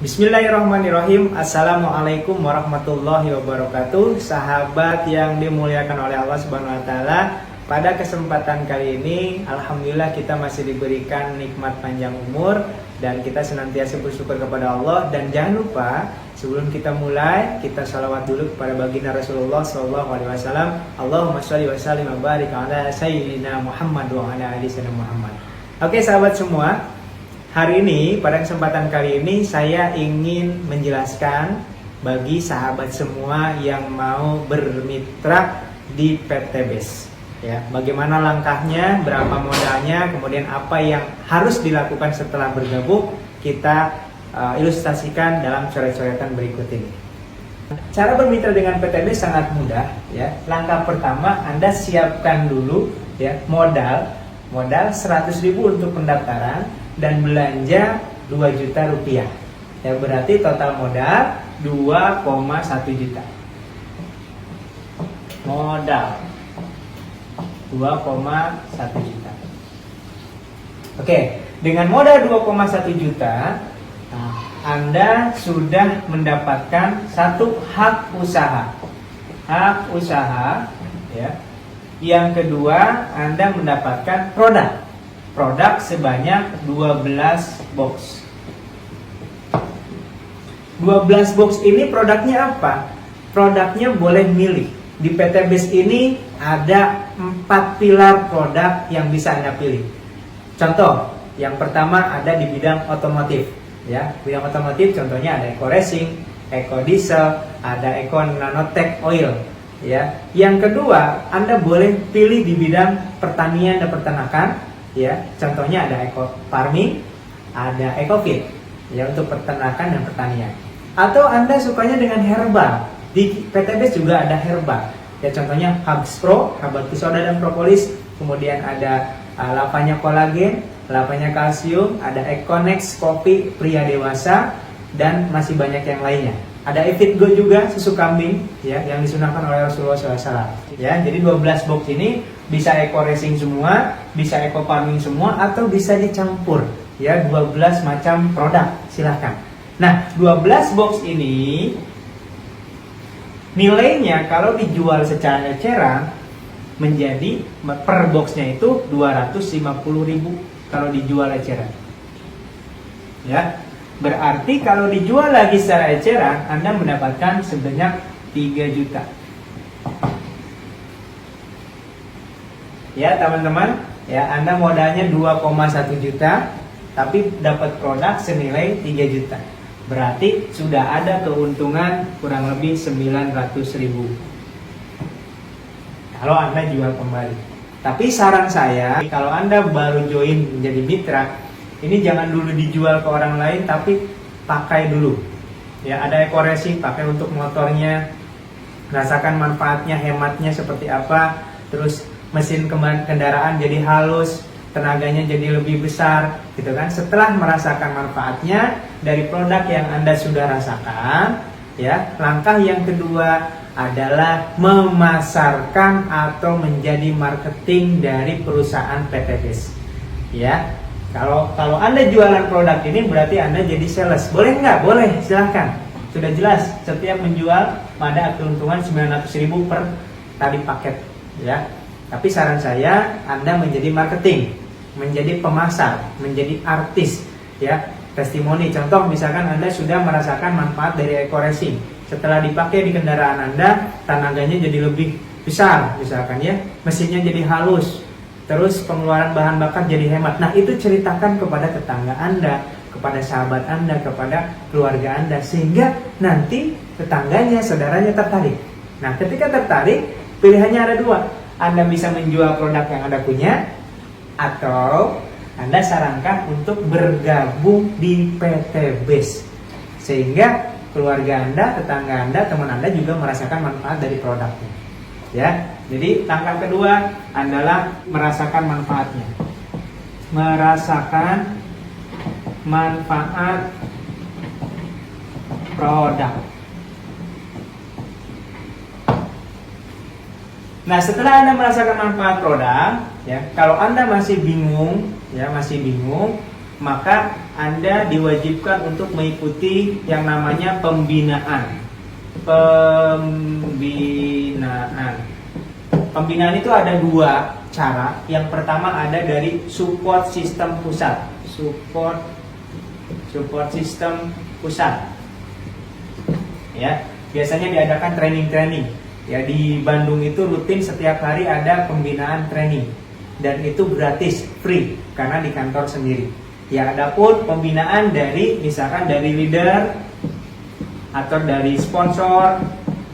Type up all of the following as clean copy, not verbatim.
Bismillahirrahmanirrahim. Assalamualaikum warahmatullahi wabarakatuh. Sahabat yang dimuliakan oleh Allah Subhanahu wa taala, pada kesempatan kali ini alhamdulillah kita masih diberikan nikmat panjang umur dan kita senantiasa bersyukur kepada Allah. Dan jangan lupa sebelum kita mulai, kita shalawat dulu kepada baginda Rasulullah SAW. Allahumma sholli wa sallim wa barik ala sayyidina Muhammad wa ala ali sayyidina Muhammad. Oke sahabat semua, hari ini pada kesempatan kali ini saya ingin menjelaskan bagi sahabat semua yang mau bermitra di PT BES, ya, bagaimana langkahnya, berapa modalnya, kemudian apa yang harus dilakukan setelah bergabung. Kita ilustrasikan dalam coret-coretan berikut ini. Cara bermitra dengan PT BES sangat mudah, ya. Langkah pertama, Anda siapkan dulu, ya, modal 100.000 untuk pendaftaran dan belanja 2 juta rupiah, ya, berarti total modal 2,1 juta. Modal 2,1 juta. Oke, dengan modal 2,1 juta, Anda sudah mendapatkan satu hak usaha. Hak usaha, ya. Yang kedua, Anda mendapatkan produk sebanyak 12 box. 12 box ini produknya apa? Produknya boleh milih. Di PT BES ini ada 4 pilar produk yang bisa Anda pilih. Contoh, yang pertama ada di bidang otomotif, ya. Bidang otomotif contohnya ada Eco Racing, Eco Diesel, ada Eco Nanotech Oil, ya. Yang kedua, Anda boleh pilih di bidang pertanian dan peternakan, ya. Contohnya ada Eco Farming, ada Eco Feed, ya, untuk peternakan dan pertanian. Atau Anda sukanya dengan herbal, di PT BES juga ada herbal, ya. Contohnya Hubs Pro, Habatus Soda dan Propolis. Kemudian ada lavanya kolagen, lavanya kalsium, ada Econex kopi pria dewasa, dan masih banyak yang lainnya. Ada Evit Go juga, susu kambing, ya, yang disunahkan oleh Rasulullah SAW. Ya, jadi 12 box ini bisa Eco Racing semua, bisa Eco Farming semua, atau bisa dicampur, ya, 12 macam produk, silahkan. Nah, 12 box ini nilainya kalau dijual secara eceran menjadi per boxnya itu 250.000 kalau dijual eceran, ya. Berarti kalau dijual lagi secara eceran, Anda mendapatkan sebanyak 3 juta. Ya teman-teman, ya, Anda modalnya 2,1 juta, tapi dapat produk senilai 3 juta. Berarti sudah ada keuntungan kurang lebih 900.000 kalau Anda jual kembali. Tapi saran saya, kalau Anda baru join menjadi mitra, ini jangan dulu dijual ke orang lain, tapi pakai dulu. Ya, ada Eco Racing, pakai untuk motornya, rasakan manfaatnya, hematnya seperti apa. Terus mesin kendaraan jadi halus, tenaganya jadi lebih besar, gitu kan. Setelah merasakan manfaatnya dari produk yang Anda sudah rasakan, ya, langkah yang kedua adalah memasarkan atau menjadi marketing dari perusahaan PT BES. Ya, kalau Anda jualan produk ini berarti Anda jadi sales. Boleh nggak? Boleh, silahkan. Sudah jelas, setiap menjual ada keuntungan 900.000 per tali paket, ya. Tapi saran saya, Anda menjadi marketing, menjadi pemasar, menjadi artis, ya. Testimoni, contoh misalkan Anda sudah merasakan manfaat dari Eco Racing. Setelah dipakai di kendaraan Anda, tenaganya jadi lebih besar, misalkan, ya. Mesinnya jadi halus, terus pengeluaran bahan bakar jadi hemat. Nah, itu ceritakan kepada tetangga Anda, kepada sahabat Anda, kepada keluarga Anda, sehingga nanti tetangganya, saudaranya tertarik. Nah, ketika tertarik, pilihannya ada 2. Anda bisa menjual produk yang Anda punya, atau Anda sarankan untuk bergabung di PT BES, sehingga keluarga Anda, tetangga Anda, teman Anda juga merasakan manfaat dari produknya, ya. Jadi langkah kedua adalah merasakan manfaatnya, merasakan manfaat produk. Nah, setelah Anda merasakan manfaat produk, ya, kalau Anda masih bingung, maka Anda diwajibkan untuk mengikuti yang namanya pembinaan. Pembinaan itu ada dua cara. Yang pertama ada dari support sistem pusat. Support sistem pusat. Ya, biasanya diadakan training-training. Ya, di Bandung itu rutin setiap hari ada pembinaan training. Dan itu gratis, free, karena di kantor sendiri. Ya, adapun pembinaan dari misalkan dari leader atau dari sponsor,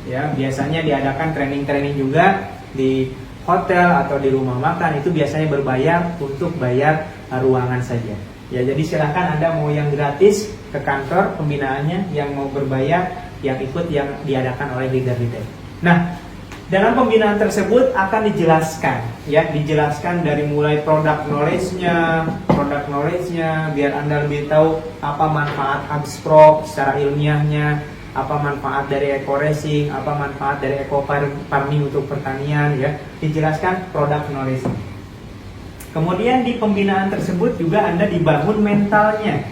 ya biasanya diadakan training-training juga di hotel atau di rumah makan, itu biasanya berbayar untuk bayar ruangan saja. Ya, jadi silahkan Anda mau yang gratis ke kantor pembinaannya, yang mau berbayar yang ikut yang diadakan oleh leader-leader. Nah, dalam pembinaan tersebut akan dijelaskan, ya, dijelaskan dari mulai product knowledge-nya, biar Anda lebih tahu apa manfaat HubSpot secara ilmiahnya, apa manfaat dari eco racing, apa manfaat dari eco farming untuk pertanian, ya, dijelaskan product knowledge. Kemudian di pembinaan tersebut juga Anda dibangun mentalnya.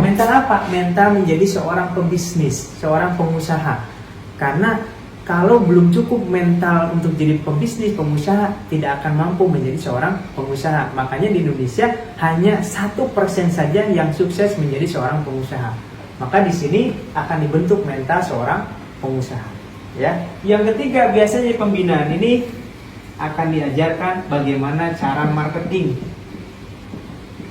Mental apa? Mental menjadi seorang pebisnis, seorang pengusaha. Karena kalau belum cukup mental untuk jadi pebisnis, pengusaha, tidak akan mampu menjadi seorang pengusaha. Makanya di Indonesia hanya 1% saja yang sukses menjadi seorang pengusaha. Maka di sini akan dibentuk mental seorang pengusaha. Ya. Yang ketiga, biasanya pembinaan ini akan diajarkan bagaimana cara marketing.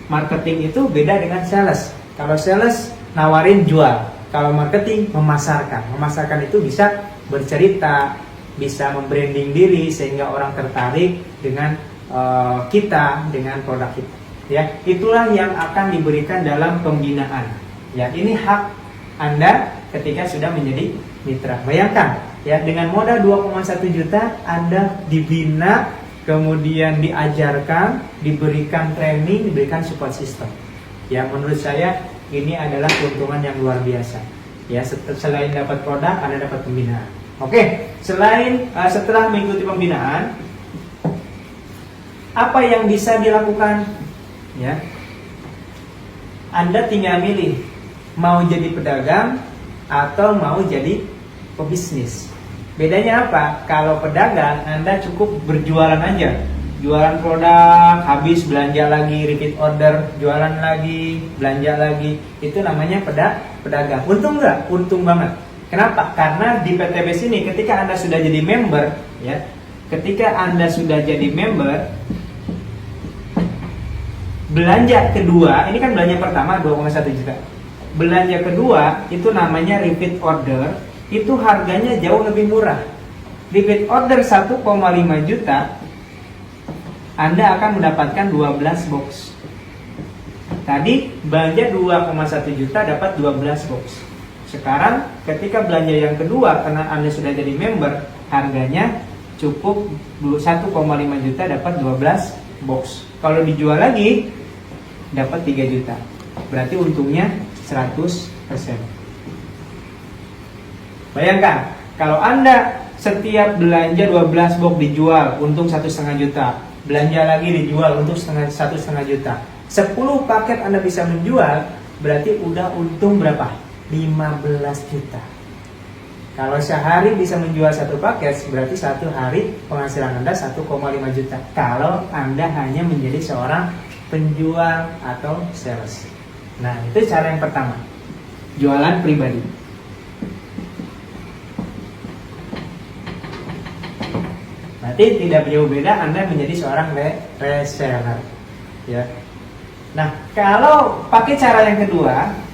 Marketing itu beda dengan sales. Kalau sales nawarin jual, kalau marketing memasarkan. Memasarkan itu bisa bercerita, bisa membranding diri sehingga orang tertarik dengan kita, dengan produk kita. Ya, itulah yang akan diberikan dalam pembinaan. Ya, ini hak Anda ketika sudah menjadi mitra. Bayangkan, ya, dengan modal 2,1 juta Anda dibina, kemudian diajarkan, diberikan training, diberikan support system. Ya, menurut saya ini adalah keuntungan yang luar biasa. Ya, selain dapat produk, Anda dapat pembinaan. Oke, setelah mengikuti pembinaan, apa yang bisa dilakukan? Ya, Anda tinggal milih mau jadi pedagang atau mau jadi pebisnis. Bedanya apa? Kalau pedagang, Anda cukup berjualan aja, jualan produk, habis belanja lagi, repeat order, jualan lagi, belanja lagi. Itu namanya pedagang. Untung nggak? Untung banget. Kenapa? Karena di PTBS ini ketika Anda sudah jadi member, ya, ketika Anda sudah jadi member, belanja kedua, ini kan belanja pertama 2,1 juta. Belanja kedua itu namanya repeat order, itu harganya jauh lebih murah. Repeat order 1,5 juta, Anda akan mendapatkan 12 box. Tadi belanja 2,1 juta dapat 12 box. Sekarang ketika belanja yang kedua, karena Anda sudah jadi member, harganya cukup 1,5 juta dapat 12 box. Kalau dijual lagi dapat 3 juta. Berarti untungnya 100%. Bayangkan, kalau Anda setiap belanja 12 box dijual, untung 1,5 juta. Belanja lagi dijual, untung 1,5 juta. 10 paket Anda bisa menjual, berarti udah untung berapa? 15 juta. Kalau sehari bisa menjual 1 paket, berarti 1 hari penghasilan Anda 1,5 juta. Kalau Anda hanya menjadi seorang penjual atau sales. Nah, itu cara yang pertama. Jualan pribadi. Berarti tidak jauh beda Anda menjadi seorang reseller. Ya. Nah, kalau pakai cara yang kedua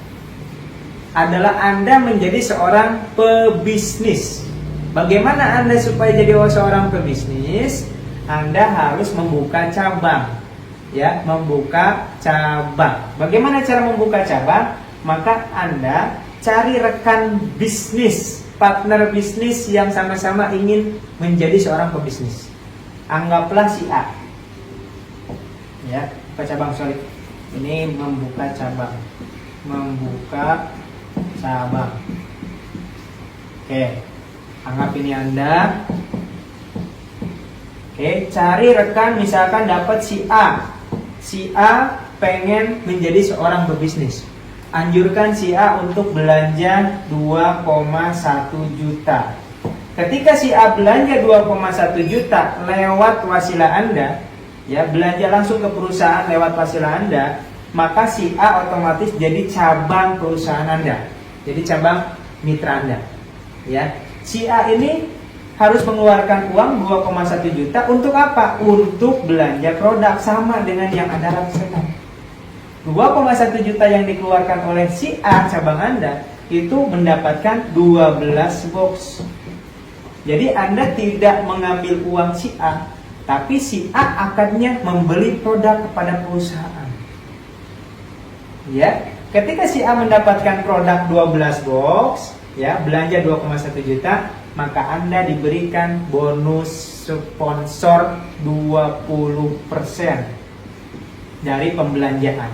adalah Anda menjadi seorang pebisnis. Bagaimana Anda supaya jadi seorang pebisnis? Anda harus membuka cabang. Ya, membuka cabang. Bagaimana cara membuka cabang? Maka Anda cari rekan bisnis, partner bisnis yang sama-sama ingin menjadi seorang pebisnis. Anggaplah si A. Ya, buka cabang, sorry. Ini membuka cabang. Membuka cabang. Oke, anggap ini Anda. Oke, cari rekan, misalkan dapat si A. Si A pengen menjadi seorang pebisnis. Anjurkan si A untuk belanja 2,1 juta. Ketika si A belanja 2,1 juta lewat wasilah Anda, ya, belanja langsung ke perusahaan lewat wasilah Anda, maka si A otomatis jadi cabang perusahaan Anda, jadi cabang mitra Anda. Ya, si A ini harus mengeluarkan uang 2,1 juta untuk apa? Untuk belanja produk, sama dengan yang Anda lakukan. 2,1 juta yang dikeluarkan oleh si A cabang Anda itu mendapatkan 12 box. Jadi Anda tidak mengambil uang si A, tapi si A akannya membeli produk kepada perusahaan. Ya, ketika si A mendapatkan produk 12 box, ya, belanja 2,1 juta, maka Anda diberikan bonus sponsor 20% dari pembelanjaan.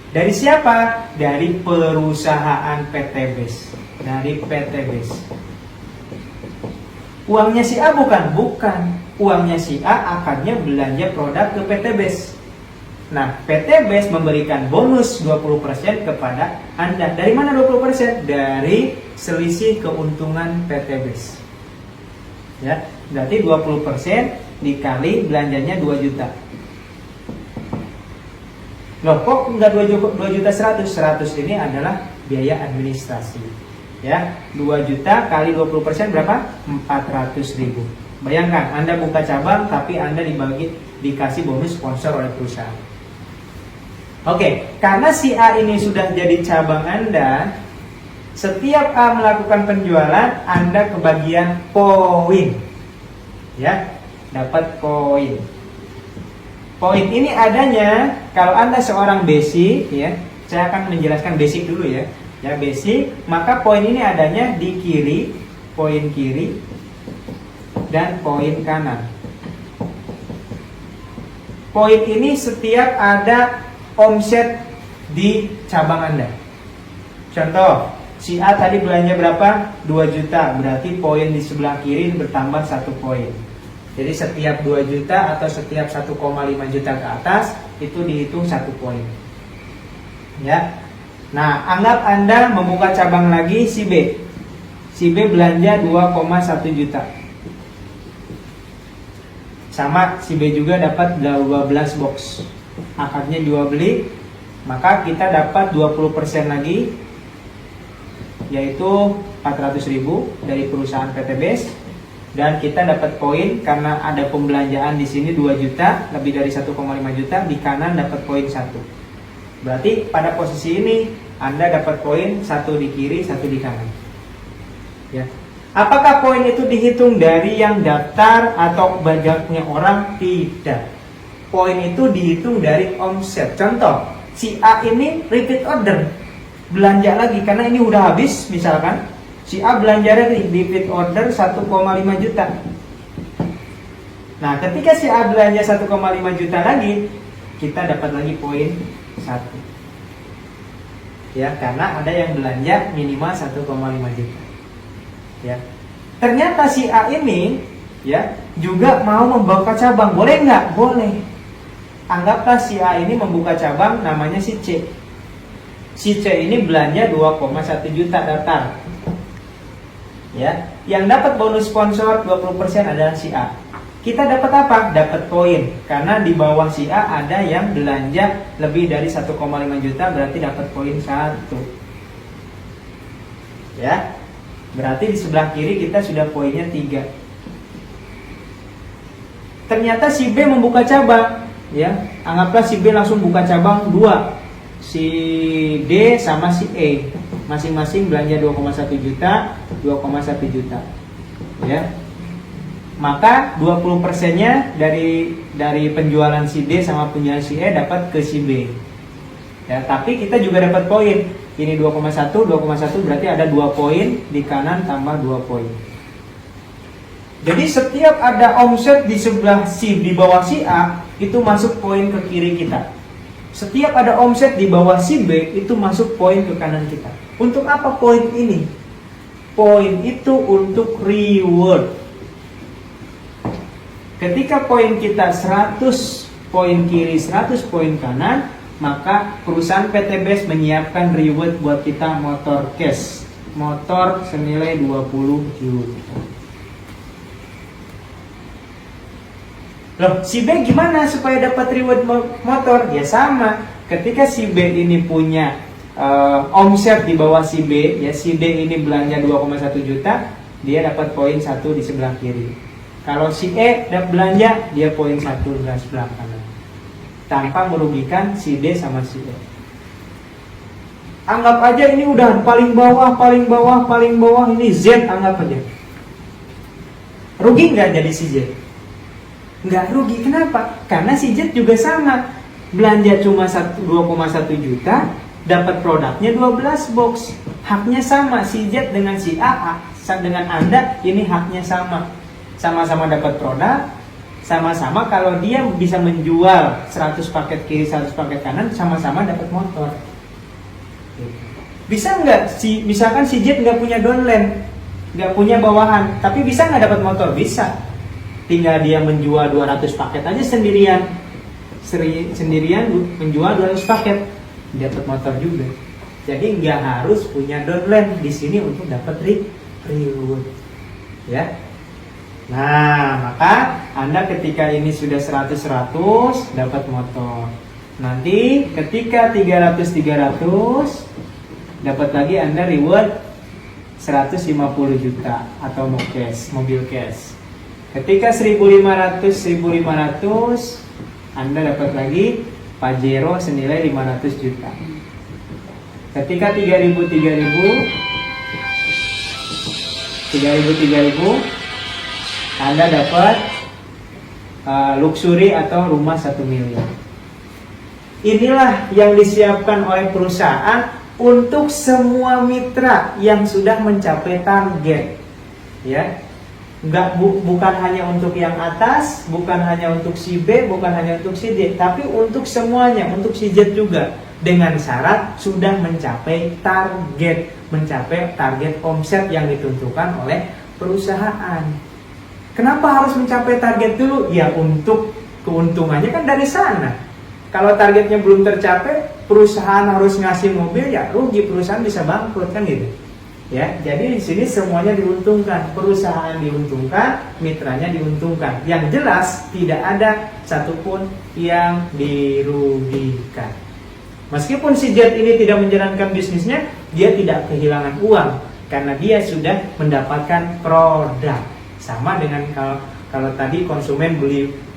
Dari siapa? Dari perusahaan PT BES. Dari PT BES. Uangnya si A bukan? Bukan. Uangnya si A akannya belanja produk ke PT BES. Nah, PT BES memberikan bonus 20% kepada Anda. Dari mana 20%? Dari selisih keuntungan PT BES. Ya, berarti 20% dikali belanjanya 2 juta. Loh, kok enggak 2 juta 100? 100 ini adalah biaya administrasi. Ya, 2 juta kali 20% berapa? 400.000. Bayangkan, Anda buka cabang tapi Anda dikasih bonus sponsor oleh perusahaan. Oke, karena si A ini sudah jadi cabang Anda, setiap A melakukan penjualan, Anda kebagian poin. Ya, dapat poin. Poin ini adanya kalau Anda seorang basic, ya. Saya akan menjelaskan basic dulu ya. Ya, basic, maka poin ini adanya di kiri, poin kiri dan poin kanan. Poin ini setiap ada omset di cabang Anda. Contoh, si A tadi belanja berapa? 2 juta, berarti poin di sebelah kiri bertambah 1 poin. Jadi setiap 2 juta atau setiap 1,5 juta ke atas itu dihitung 1 poin. Ya. Nah, anggap Anda membuka cabang lagi si B. Si B belanja 2,1 juta. Sama si B juga dapat 12 box. Akadnya jual beli, maka kita dapat 20% lagi, yaitu 400.000 dari perusahaan PT BES. Dan kita dapat poin karena ada pembelanjaan di sini 2 juta, lebih dari 1,5 juta, di kanan dapat poin 1. Berarti pada posisi ini Anda dapat poin 1 di kiri, 1 di kanan. Ya. Apakah poin itu dihitung dari yang daftar atau banyaknya orang? Tidak. Poin itu dihitung dari omset. Contoh, si A ini repeat order, belanja lagi karena ini udah habis misalkan. Si A belanja lagi, repeat order 1,5 juta. Nah, ketika si A belanja 1,5 juta lagi, kita dapat lagi poin 1. Ya, karena ada yang belanja minimal 1,5 juta. Ya. Ternyata si A ini, ya, juga mau membuka cabang. Boleh nggak? Boleh. Anggaplah si A ini membuka cabang namanya si C. Si C ini belanja 2,1 juta daftar. Ya, yang dapat bonus sponsor 20% adalah si A. Kita dapat apa? Dapat poin. Karena di bawah si A ada yang belanja lebih dari 1,5 juta, berarti dapat poin 1. Ya. Berarti di sebelah kiri kita sudah poinnya 3. Ternyata si B membuka cabang, ya. Anggaplah si B langsung buka cabang 2. Si D sama si E masing-masing belanja 2,1 juta, 2,1 juta. Ya. Maka 20%-nya dari penjualan si D sama penjualan si E dapat ke si B. Ya, tapi kita juga dapat poin. Ini 2,1 berarti ada 2 poin, di kanan tambah 2 poin. Jadi setiap ada omset di sebelah di bawah si A, itu masuk poin ke kiri kita. Setiap ada omset di bawah si B, itu masuk poin ke kanan kita. Untuk apa poin ini? Poin itu untuk reward. Ketika poin kita 100 poin kiri, 100 poin kanan, maka perusahaan PT BEST menyiapkan reward buat kita motor cash. Motor senilai 20 juta. Loh, si B gimana supaya dapat reward motor? Ya sama, ketika si B ini punya omset di bawah si B, ya si D ini belanja 2,1 juta, dia dapat poin 1 di sebelah kiri. Kalau si E dapat belanja, dia poin 1 di sebelah kanan, tanpa merugikan si D sama si E. Anggap aja ini udah paling bawah, ini Z, anggap aja. Rugi nggak jadi si Z? Nggak rugi, kenapa? Karena si Z juga sama, belanja cuma 2,1 juta, dapat produknya 12 box, haknya sama. Si Z dengan si A, dengan Anda ini haknya sama, sama-sama dapat produk, sama-sama kalau dia bisa menjual 100 paket kiri, 100 paket kanan, sama-sama dapat motor. Bisa nggak misalkan si Z nggak punya downline, nggak punya bawahan, tapi bisa nggak dapat motor? Bisa. Tinggal dia menjual 200 paket aja sendirian menjual 200 paket, dapat motor juga. Jadi nggak harus punya downline di sini untuk dapat reward, ya. Nah, maka Anda ketika ini sudah 100 dapat motor. Nanti ketika 300 dapat lagi Anda reward 150 juta atau mobil cash. Ketika 1.500 Anda dapat lagi Pajero senilai 500 juta. Ketika 3.000 Anda dapat luxury atau rumah 1 miliar. Inilah yang disiapkan oleh perusahaan untuk semua mitra yang sudah mencapai target, ya. Bukan hanya untuk yang atas, bukan hanya untuk si B, bukan hanya untuk si D, tapi untuk semuanya, untuk si Z juga, dengan syarat sudah mencapai target omset yang ditentukan oleh perusahaan. Kenapa harus mencapai target dulu? Ya untuk keuntungannya kan dari sana. Kalau targetnya belum tercapai, perusahaan harus ngasih mobil, ya rugi, perusahaan bisa bangkrut kan gitu. Ya, jadi di sini semuanya diuntungkan, perusahaan diuntungkan, mitranya diuntungkan. Yang jelas tidak ada satupun yang dirugikan. Meskipun si Z ini tidak menjalankan bisnisnya, dia tidak kehilangan uang karena dia sudah mendapatkan produk. Sama dengan kalau tadi konsumen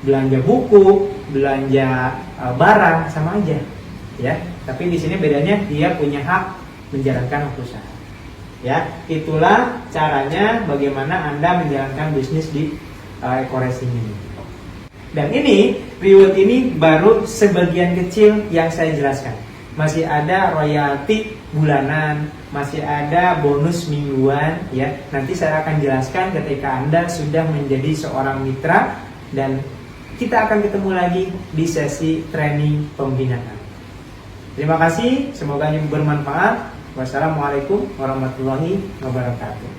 belanja buku, belanja barang, sama aja, ya. Tapi di sini bedanya dia punya hak menjalankan usaha. Ya, itulah caranya bagaimana Anda menjalankan bisnis di Eco-Racing ini. Dan ini reward ini baru sebagian kecil yang saya jelaskan. Masih ada royalti bulanan, masih ada bonus mingguan, ya. Nanti saya akan jelaskan ketika Anda sudah menjadi seorang mitra, dan kita akan ketemu lagi di sesi training pembinaan. Terima kasih, semoga ini bermanfaat. Wassalamualaikum warahmatullahi wabarakatuh.